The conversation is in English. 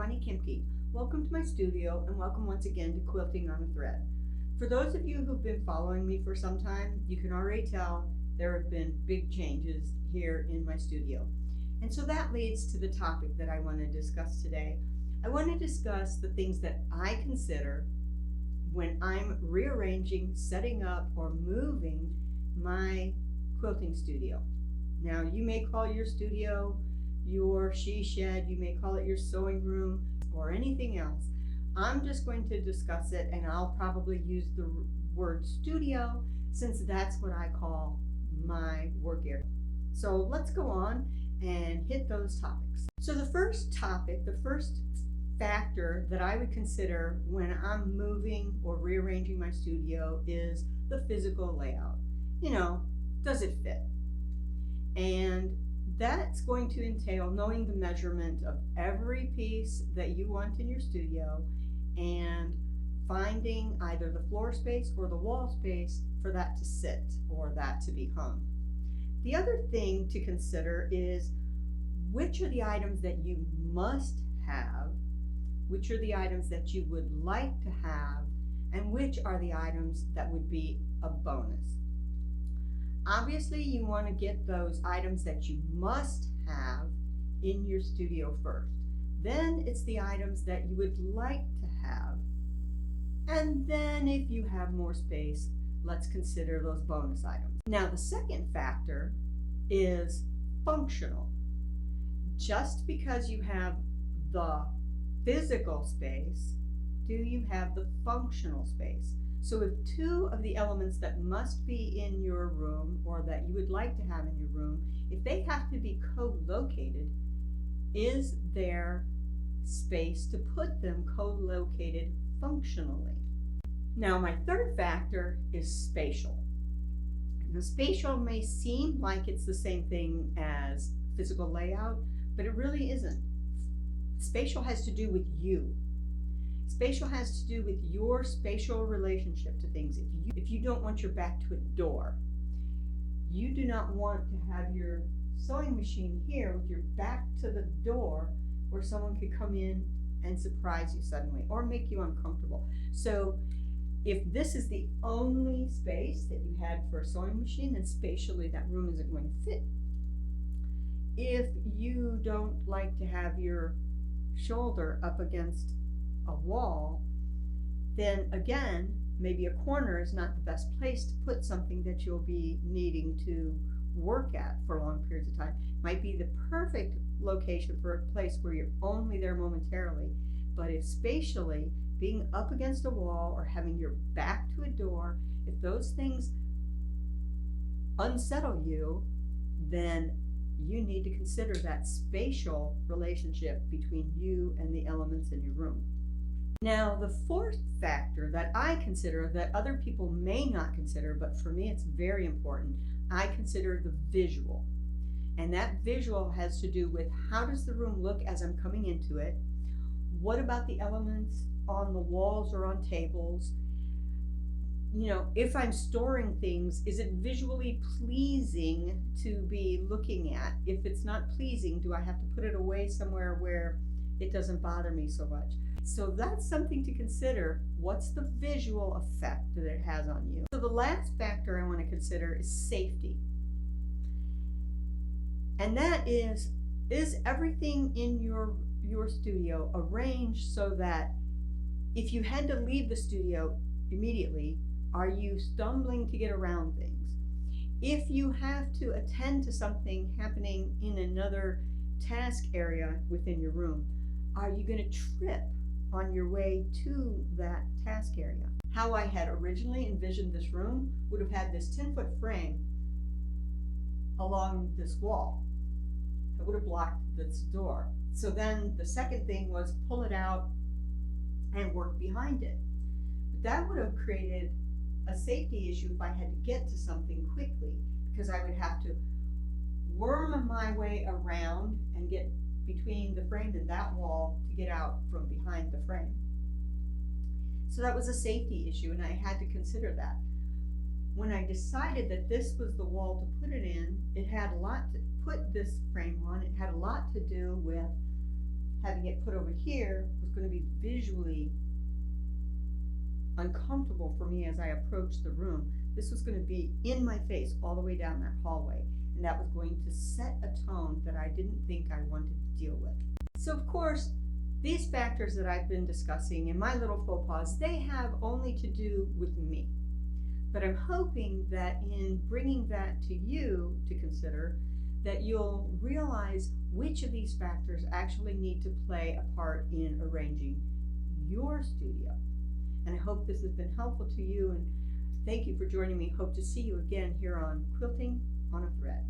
Bonnie Kimke. Welcome to my studio and welcome once again to Quilting on a Thread. For those of you who've been following me for some time, you can already tell there have been big changes here in my studio. And so that leads to the topic that I want to discuss today. I want to discuss the things that I consider when I'm rearranging, setting up, or moving my quilting studio. Now, you may call your studio your she shed, you may call it your sewing room, or anything else. I'm just going to discuss it, and I'll probably use the word studio since that's what I call my work area. So let's go on and hit those topics. So the first topic, the first factor that I would consider when I'm moving or rearranging my studio is the physical layout. Does it fit? And that's going to entail knowing the measurement of every piece that you want in your studio and finding either the floor space or the wall space for that to sit or that to be hung. The other thing to consider is which are the items that you must have, which are the items that you would like to have, and which are the items that would be a bonus. Obviously, you want to get those items that you must have in your studio first. Then it's the items that you would like to have. And then if you have more space, let's consider those bonus items. Now, the second factor is functional. Just because you have the physical space, do you have the functional space? So if two of the elements that must be in your room or that you would like to have in your room, if they have to be co-located, is there space to put them co-located functionally? Now, my third factor is spatial. Now, spatial may seem like it's the same thing as physical layout, but it really isn't. Spatial has to do with you. Spatial has to do with your spatial relationship to things. If you don't want your back to a door, you do not want to have your sewing machine here with your back to the door where someone could come in and surprise you suddenly or make you uncomfortable. So if this is the only space that you had for a sewing machine, then spatially that room isn't going to fit. If you don't like to have your shoulder up against a wall, then again, maybe a corner is not the best place to put something that you'll be needing to work at for long periods of time. Might be the perfect location for a place where you're only there momentarily. But if spatially, being up against a wall or having your back to a door, if those things unsettle you, then you need to consider that spatial relationship between you and the elements in your room. Now, the fourth factor that I consider that other people may not consider, but for me it's very important, I consider the visual. And that visual has to do with how does the room look as I'm coming into it? What about the elements on the walls or on tables? If I'm storing things, is it visually pleasing to be looking at? If it's not pleasing, do I have to put it away somewhere where it doesn't bother me so much? So that's something to consider. What's the visual effect that it has on you? So the last factor I want to consider is safety. And that is everything in your studio arranged so that if you had to leave the studio immediately, are you stumbling to get around things? If you have to attend to something happening in another task area within your room, are you going to trip on your way to that task area? How I had originally envisioned this room would have had this 10-foot frame along this wall that would have blocked this door. So then the second thing was pull it out and work behind it. But that would have created a safety issue if I had to get to something quickly, because I would have to worm my way around and get between the frame and that wall to get out from behind the frame. So that was a safety issue, and I had to consider that. When I decided that this was the wall to put it in, it had a lot to put this frame on. It had a lot to do with having it put over here was going to be visually uncomfortable for me as I approached the room. This was going to be in my face all the way down that hallway, and that was going to set a tone that I didn't think I wanted to deal with. So of course, these factors that I've been discussing in my little faux pas, they have only to do with me. But I'm hoping that in bringing that to you to consider, that you'll realize which of these factors actually need to play a part in arranging your studio. And I hope this has been helpful to you, and thank you for joining me. Hope to see you again here on Quilting on a Thread.